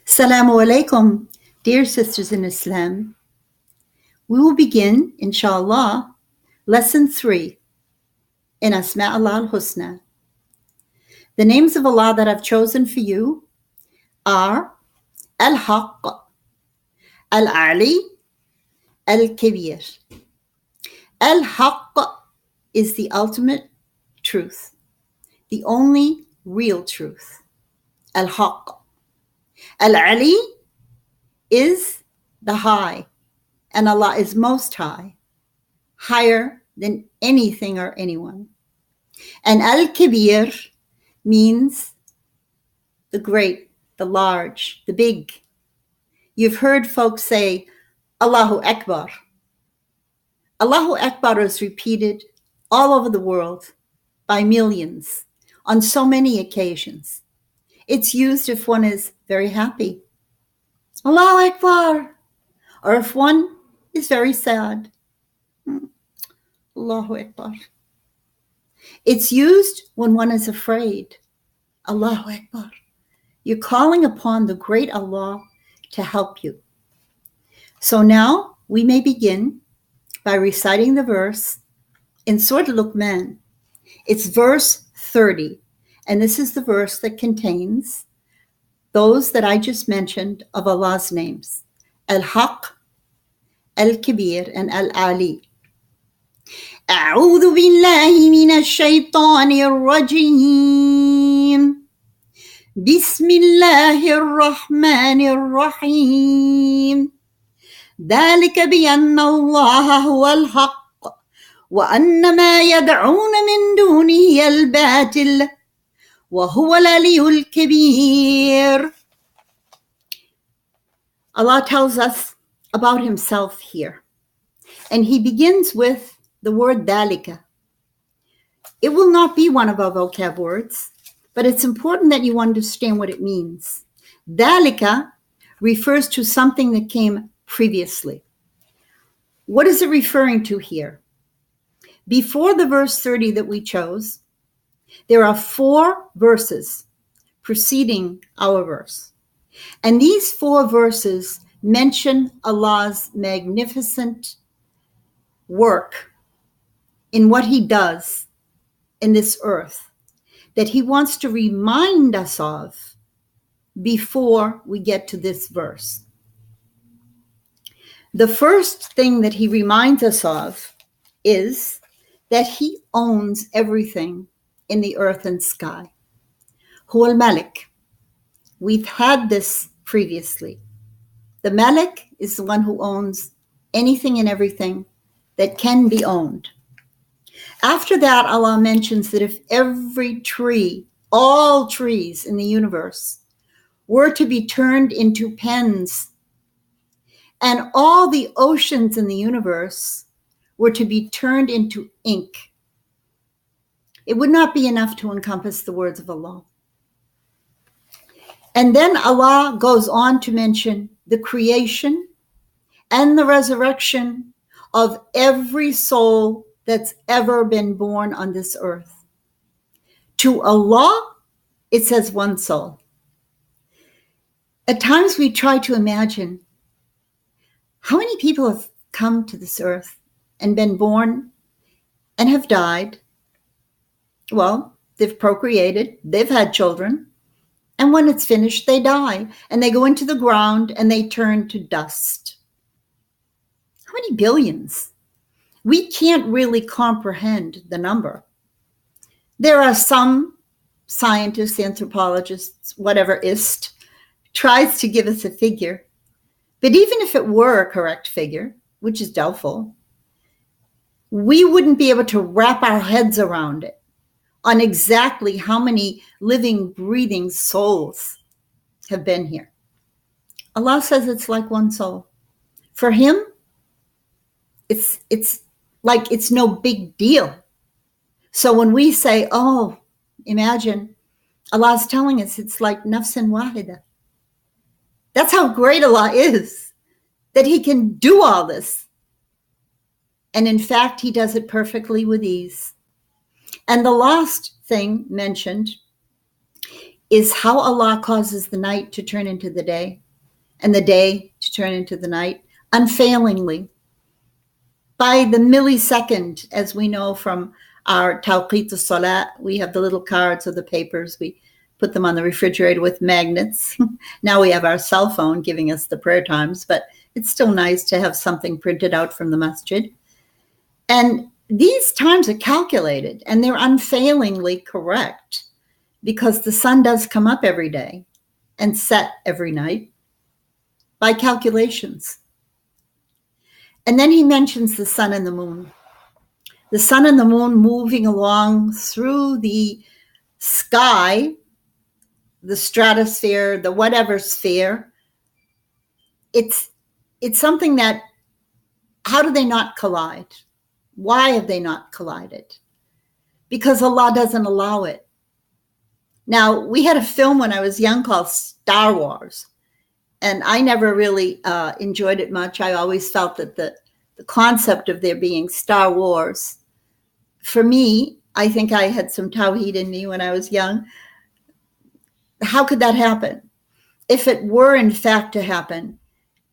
Assalamu alaikum, dear sisters in Islam. We will begin, inshallah, lesson 3 in Asma Allah al-Husna. The names of Allah that I've chosen for you are Al-Haqq, Al-Ali, Al-Kabir. Al-Haqq is the ultimate truth, the only real truth. Al-Haqq. Al-Ali is the high, and Allah is most high, higher than anything or anyone. And Al-Kabir means the great, the large, the big. You've heard folks say, Allahu Akbar. Allahu Akbar is repeated all over the world by millions on so many occasions. It's used if one is very happy. Allahu Akbar. Or if one is very sad. Allahu Akbar. It's used when one is afraid. Allahu Akbar. You're calling upon the great Allah to help you. So now we may begin by reciting the verse in Surah Luqman. It's verse 30, and this is the verse that contains those that I just mentioned of Allah's names, Al-Haqq, Al-Kabir, and Al-Ali. أعوذ بالله من الشيطان الرجيم بسم الله الرحمن الرحيم ذلك بأن الله هو الحق وأن ما يدعون من دونه الباطل وهو العلي الكبير. Allah tells us about himself here, and he begins with the word dalika. It will not be one of our vocab words, but it's important that you understand what it means. Dalika refers to something that came previously. What is it referring to here? Before the verse 30 that we chose, there are 4 verses preceding our verse. And these 4 verses mention Allah's magnificent work in what he does in this earth that he wants to remind us of before we get to this verse. The first thing that he reminds us of is that he owns everything in the earth and sky. Huwa al-Malik. We've had this previously. The Malik is the one who owns anything and everything that can be owned. After that, Allah mentions that if every tree, all trees in the universe, were to be turned into pens, and all the oceans in the universe were to be turned into ink, it would not be enough to encompass the words of Allah. And then Allah goes on to mention the creation and the resurrection of every soul that's ever been born on this earth. To Allah, it says one soul. At times we try to imagine how many people have come to this earth and been born and have died. Well, they've procreated, they've had children, and when it's finished, they die, and they go into the ground and they turn to dust. How many billions? We can't really comprehend the number. There are some scientists, anthropologists, whatever tries to give us a figure. But even if it were a correct figure, which is doubtful, we wouldn't be able to wrap our heads around it on exactly how many living, breathing souls have been here. Allah says it's like one soul. For him, it's like it's no big deal. So when we say, oh, imagine, Allah's telling us it's like nafsan wahida. That's how great Allah is, that he can do all this. And in fact, he does it perfectly with ease. And the last thing mentioned is how Allah causes the night to turn into the day and the day to turn into the night unfailingly. By the millisecond, as we know from our Tawqit al-Salat, we have the little cards or the papers. We put them on the refrigerator with magnets. Now we have our cell phone giving us the prayer times, but it's still nice to have something printed out from the masjid. And these times are calculated, and they're unfailingly correct because the sun does come up every day and set every night by calculations. And then he mentions the sun and the moon. The sun and the moon moving along through the sky, the stratosphere, the whatever sphere. It's something that, how do they not collide? Why have they not collided? Because Allah doesn't allow it. Now, we had a film when I was young called Star Wars, and I never really enjoyed it much. I always felt that the concept of there being Star Wars, for me, I think I had some tawheed in me when I was young. How could that happen? If it were in fact to happen,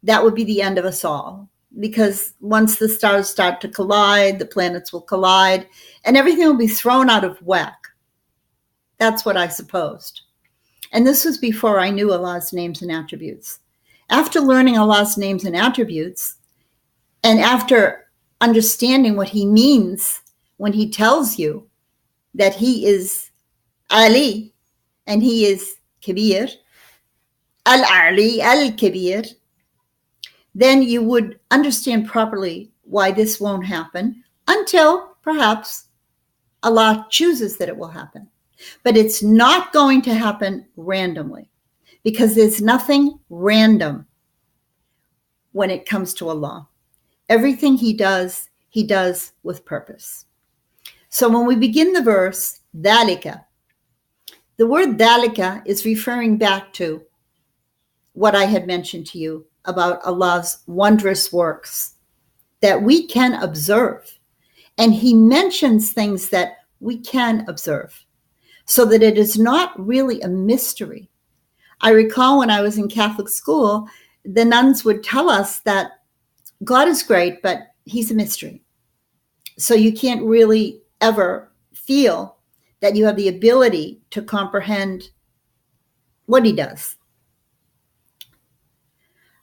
that would be the end of us all. Because once the stars start to collide, the planets will collide, and everything will be thrown out of whack. That's what I supposed. And this was before I knew Allah's names and attributes. After learning Allah's names and attributes, and after understanding what he means when he tells you that he is Ali and he is Kabir, Al-Ali, Al-Kabir, then you would understand properly why this won't happen until perhaps Allah chooses that it will happen. But it's not going to happen randomly because there's nothing random when it comes to Allah. Everything he does with purpose. So when we begin the verse, dhalika, the word dhalika is referring back to what I had mentioned to you about Allah's wondrous works that we can observe. And he mentions things that we can observe so that it is not really a mystery. I recall when I was in Catholic school, the nuns would tell us that God is great, but he's a mystery. So you can't really ever feel that you have the ability to comprehend what he does.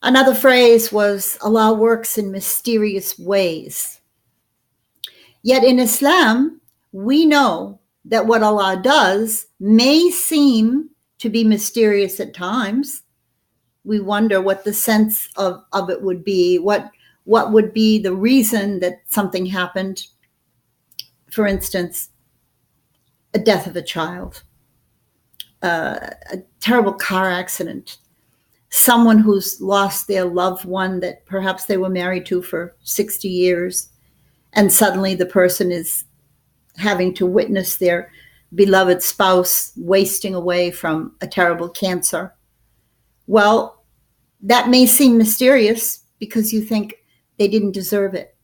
Another phrase was, Allah works in mysterious ways. Yet in Islam, we know that what Allah does may seem to be mysterious at times. We wonder what the sense of it would be, what would be the reason that something happened. For instance, a death of a child, a terrible car accident, someone who's lost their loved one that perhaps they were married to for 60 years, and suddenly the person is having to witness their beloved spouse wasting away from a terrible cancer. Well, that may seem mysterious because you think they didn't deserve it.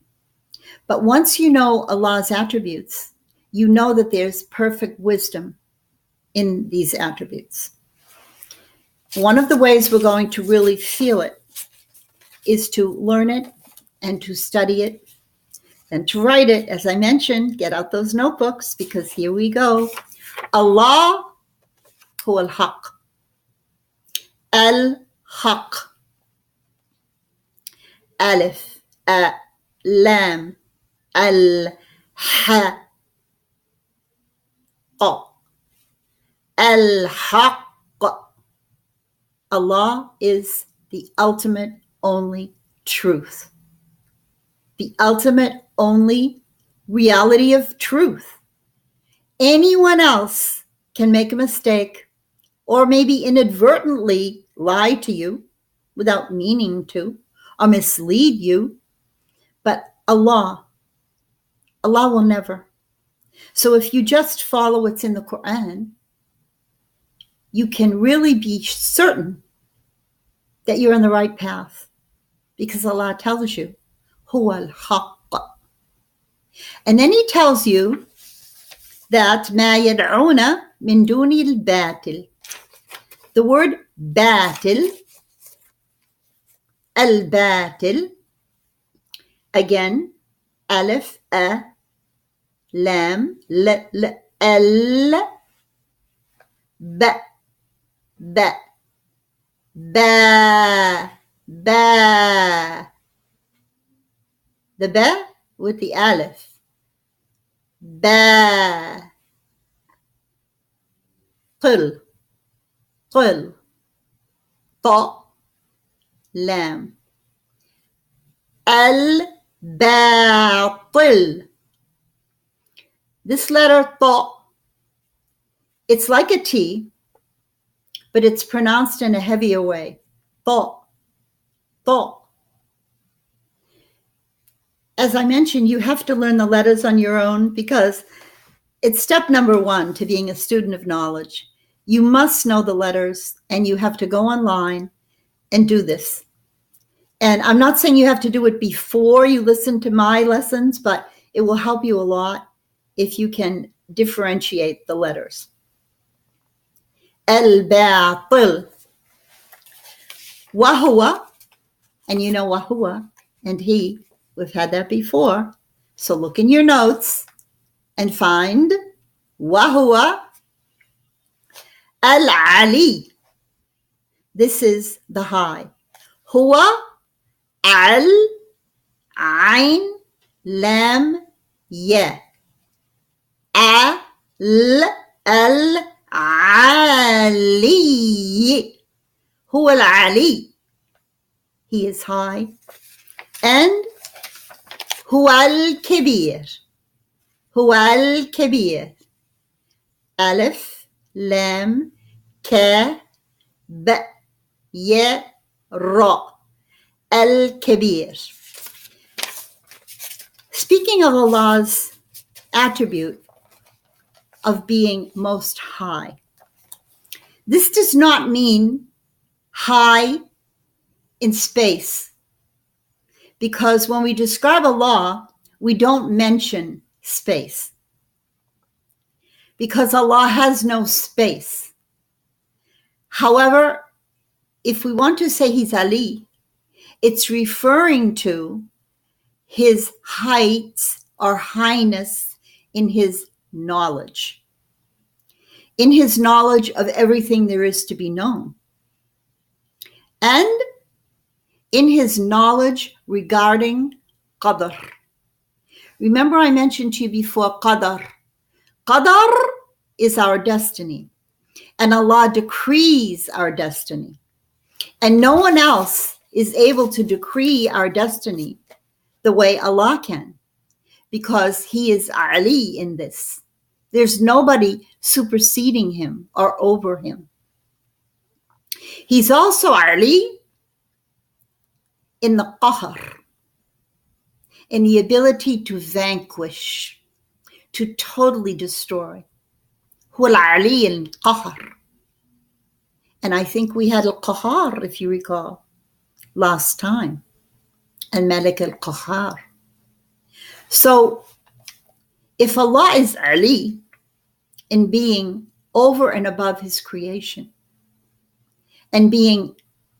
But once you know Allah's attributes, you know that there's perfect wisdom in these attributes. One of the ways we're going to really feel it is to learn it and to study it and to write it. As I mentioned, get out those notebooks because here we go. Allah huwa al-haq. Al-haq. Alif, a, lam, al-ha, al-haq. Allah is the ultimate only truth. The ultimate only reality of truth. Anyone else can make a mistake or maybe inadvertently lie to you without meaning to or mislead you. But Allah will never. So if you just follow what's in the Quran, you can really be certain that you're on the right path because Allah tells you, huwa al-haq. And then he tells you that ma yad'una min duni al-batil. The word batil, al-batil, again, alif, a, lam, l, ba, ba, ba, ba. The ba with the alif. Ba. قل قل طا لام الباطل. This letter طا, it's like a T, but it's pronounced in a heavier way. طا طا. As I mentioned, you have to learn the letters on your own because it's step number one to being a student of knowledge. You must know the letters and you have to go online and do this. And I'm not saying you have to do it before you listen to my lessons, but it will help you a lot if you can differentiate the letters. Al-Batil. Wahuwa, and you know wahuwa, and he, we've had that before. So look in your notes and find wahuwa al-Ali. This is the high. Huwa al ain lam ya. Al al-Ali. Huwa al-Ali. He is high. And huwa al-Kabir. Huwa al-Kabir. Alif, lam, ka, ba, ya, ra. Al-Kabir. Speaking of Allah's attribute of being most high, this does not mean high in space, because when we describe Allah, we don't mention space, because Allah has no space. However, if we want to say he's Ali, it's referring to his heights or highness in his knowledge, in his knowledge of everything there is to be known, and in his knowledge regarding qadr. Remember I mentioned to you before qadr. Qadr is our destiny, and Allah decrees our destiny. And no one else is able to decree our destiny the way Allah can, because he is Ali in this. There's nobody superseding him or over him. He's also Ali in the qahr, in the ability to vanquish, to totally destroy. Huwa al-Ali al-qahr. And I think we had al-qahar, if you recall, last time. Al-Malik al-Qahar. So if Allah is Ali in being over and above his creation, and being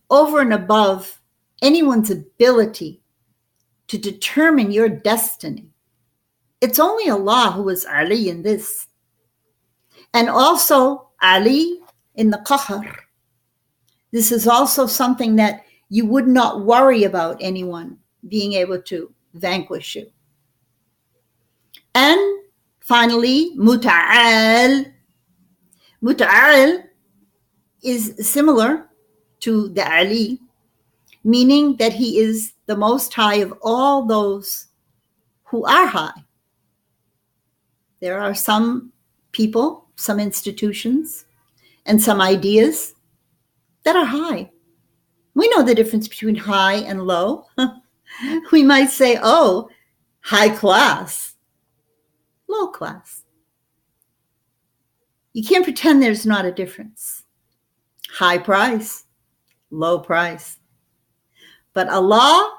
over and above anyone's ability to determine your destiny, it's only Allah who is Ali in this. And also Ali in the Qahr. This is also something that you would not worry about anyone being able to vanquish you. And finally, Muta'al. Muta'al is similar to the Ali, meaning that he is the most high of all those who are high. There are some people, some institutions, and some ideas that are high. We know the difference between high and low. We might say, oh, high class, low class. You can't pretend there's not a difference. High price, low price. But Allah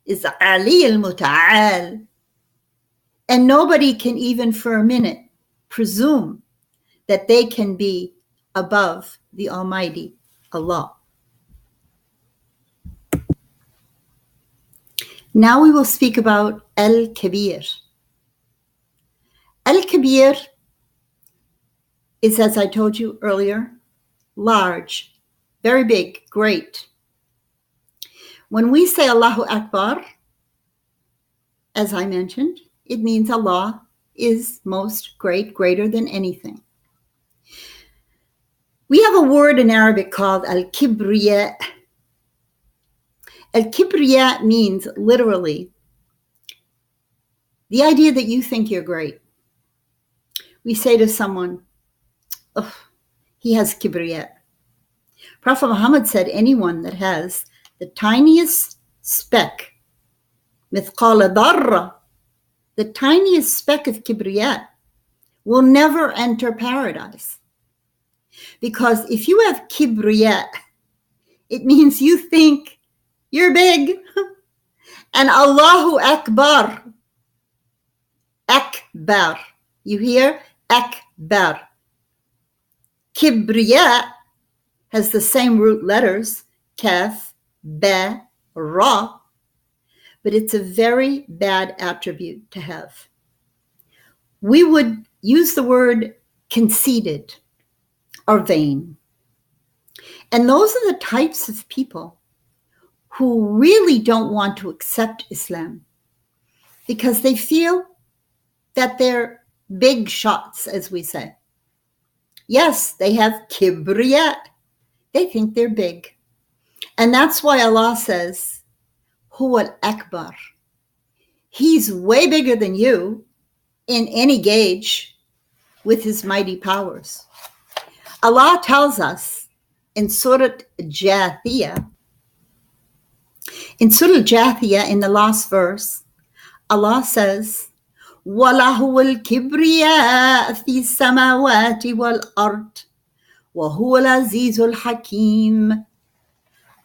is Ali al-Muta'al. And nobody can even for a minute presume that they can be above the Almighty Allah. Now we will speak about Al-Kabir. Al-Kabir is, as I told you earlier, large, very big, great. When we say Allahu Akbar, as I mentioned, it means Allah is most great, greater than anything. We have a word in Arabic called Al-Kibriya. Al-Kibriya means literally the idea that you think you're great. We say to someone, oh, he has Kibriya. Prophet Muhammad said anyone that has the tiniest speck, mithqala darra, the tiniest speck of Kibriya, will never enter paradise. Because if you have Kibriya, it means you think you're big. And Allahu Akbar. Akbar. You hear? Akbar. Kibriya has the same root letters, kaf, ba, ra, but it's a very bad attribute to have. We would use the word conceited or vain. And those are the types of people who really don't want to accept Islam because they feel that they're big shots, as we say. Yes, they have kibriya. They think they're big. And that's why Allah says, Huwa al-Akbar. He's way bigger than you in any gauge with his mighty powers. Allah tells us in Surah Jathiyah, in the last verse, Allah says, وَلَهُ الْكِبْرِيَاءُ فِي السَّمَاوَاتِ وَالْأَرْضِ وَهُوَ الْعَزِيزُ الْحَكِيمُ.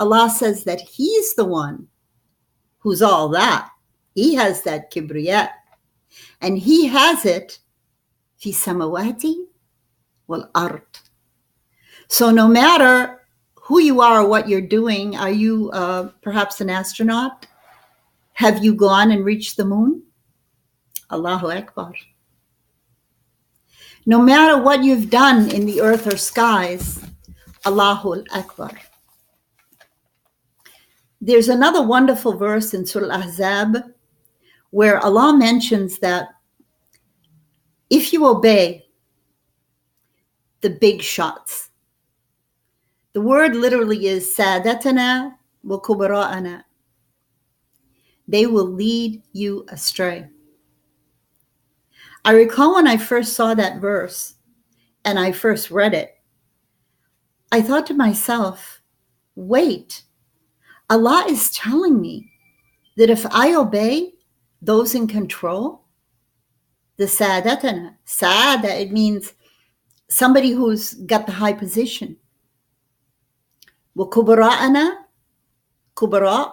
Allah says that he's the one who's all that. He has that kibriya. And he has it fi samawati wal ard. So no matter who you are or what you're doing, are you perhaps an astronaut? Have you gone and reached the moon? Allahu Akbar. No matter what you've done in the earth or skies, Allahu Akbar. There's another wonderful verse in Surah Al-Ahzab where Allah mentions that if you obey the big shots, the word literally is sadatana wa kubara'ana. They will lead you astray. I recall when I first saw that verse and I first read it, I thought to myself, wait, Allah is telling me that if I obey those in control, the sadatana, saada, it means somebody who's got the high position. Wa kubara'ana, kubara,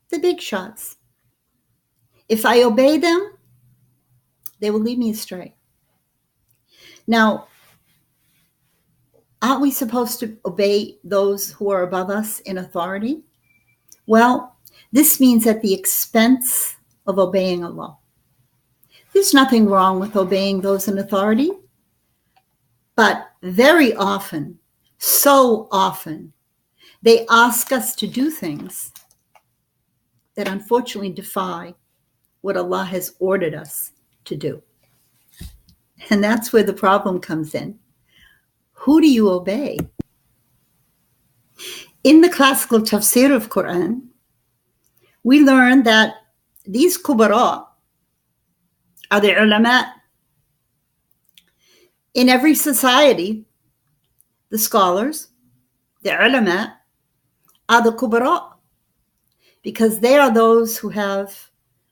the big shots. If I obey them, they will lead me astray. Now, aren't we supposed to obey those who are above us in authority? Well, this means at the expense of obeying Allah. There's nothing wrong with obeying those in authority, but very often, so often, they ask us to do things that unfortunately defy what Allah has ordered us to do. And that's where the problem comes in. Who do you obey? In the classical tafsir of Quran, we learn that these kubara are the ulama. In every society, the scholars, the ulama, are the kubara because they are those who have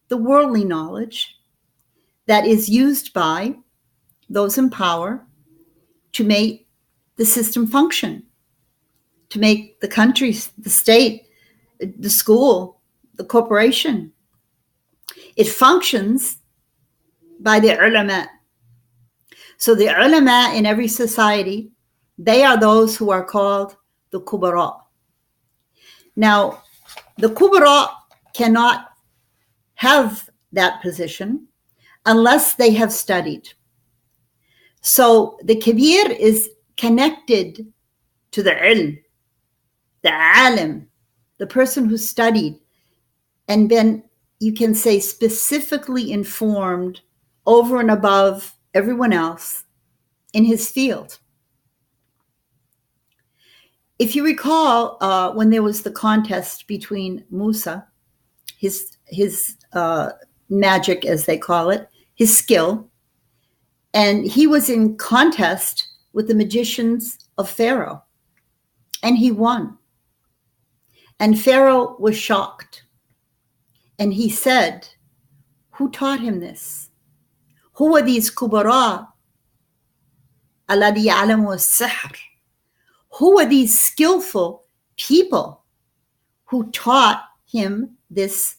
the worldly knowledge that is used by those in power to make the system function, to make the country, the state, the school, the corporation. It functions by the ulama. So the ulama in every society They are those who are called the kubara. Now, the kubara cannot have that position unless they have studied. So the kabir is connected to the ilm, the alim, the person who studied and been, you can say, specifically informed over and above everyone else in his field. If you recall, when there was the contest between Musa, his magic, as they call it, his skill, and he was in contest with the magicians of Pharaoh, and he won. And Pharaoh was shocked, and he said, who taught him this? Who are these kubara alladhi ya'lamu as-sihr? Who are these skillful people who taught him this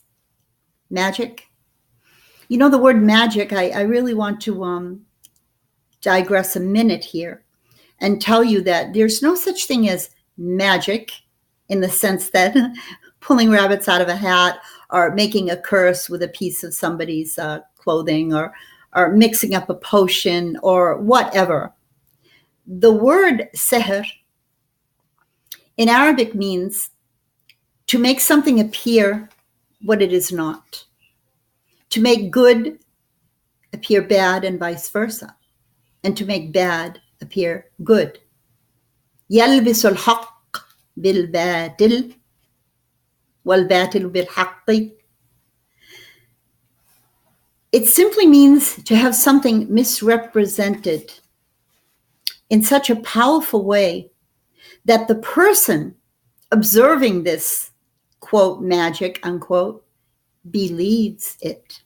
magic? You know, the word magic, I really want to digress a minute here and tell you that there's no such thing as magic in the sense that pulling rabbits out of a hat or making a curse with a piece of somebody's clothing or mixing up a potion or whatever. The word sihr in Arabic means to make something appear what it is not, to make good appear bad and vice versa, and to make bad appear good. يلبس الحق بالباطل والباطل بالحق. It simply means to have something misrepresented in such a powerful way that the person observing this, quote, magic, unquote, believes it.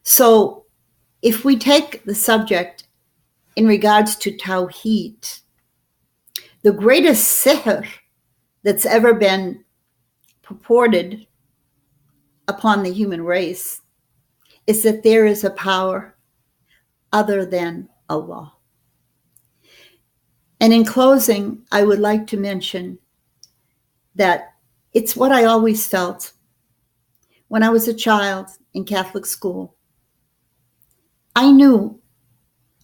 So if we take the subject in regards to Tawheed, the greatest sihr that's ever been purported upon the human race is that there is a power other than Allah. And in closing, I would like to mention that it's what I always felt when I was a child in Catholic school. I knew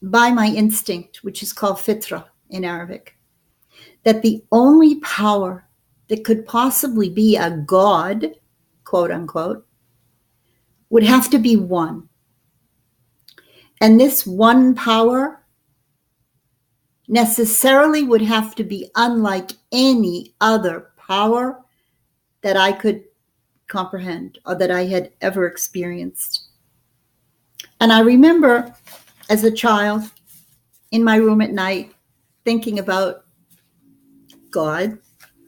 by my instinct, which is called fitra in Arabic, that the only power that could possibly be a God, quote unquote, would have to be one. And this one power necessarily would have to be unlike any other power that I could comprehend or that I had ever experienced. And I remember as a child in my room at night thinking about God.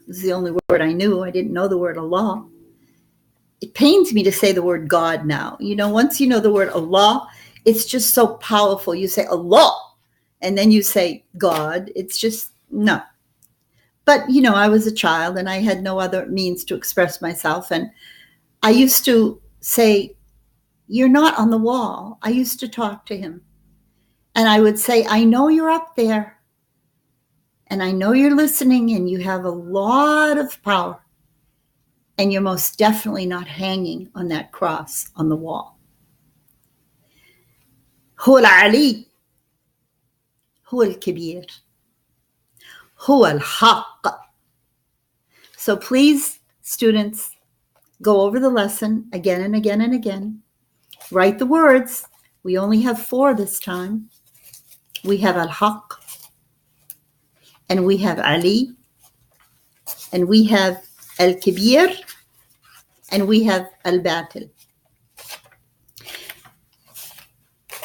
This is the only word I knew. I didn't know the word Allah. It pains me to say the word God now. You know, once you know the word Allah, it's just so powerful. You say Allah, and then you say God. It's just, no. But, you know, I was a child and I had no other means to express myself. And I used to say, you're not on the wall. I used to talk to him. And I would say, I know you're up there. And I know you're listening and you have a lot of power. And you're most definitely not hanging on that cross on the wall. هو العلي هو الكبير هو الحق. So please, students, go over the lesson again and again and again. Write the words. We only have 4 this time. We have al-haq, and we have Ali, and we have al-kabir, and we have al-batil.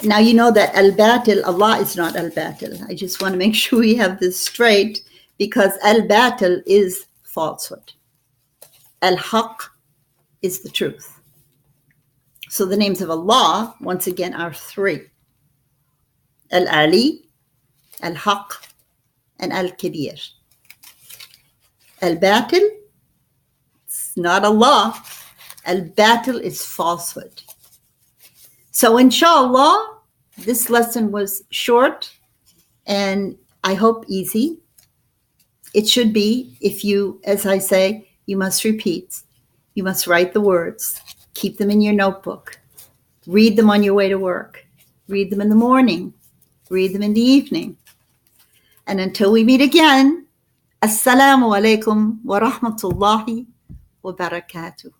Now you know that al-batil, Allah is not al-batil. I just want to make sure we have this straight, because al-batil is falsehood. Al-haq is the truth. So the names of Allah, once again, are 3. Al-Ali, Al-Haq, and Al-Kabir. Al-Batil, it's not Allah. Al-Batil is falsehood. So inshallah, this lesson was short, and I hope easy. It should be. If you, as I say, you must repeat. You must write the words. Keep them in your notebook. Read them on your way to work. Read them in the morning. Read them in the evening. And until we meet again, Assalamu alaikum wa rahmatullahi wa barakatuh.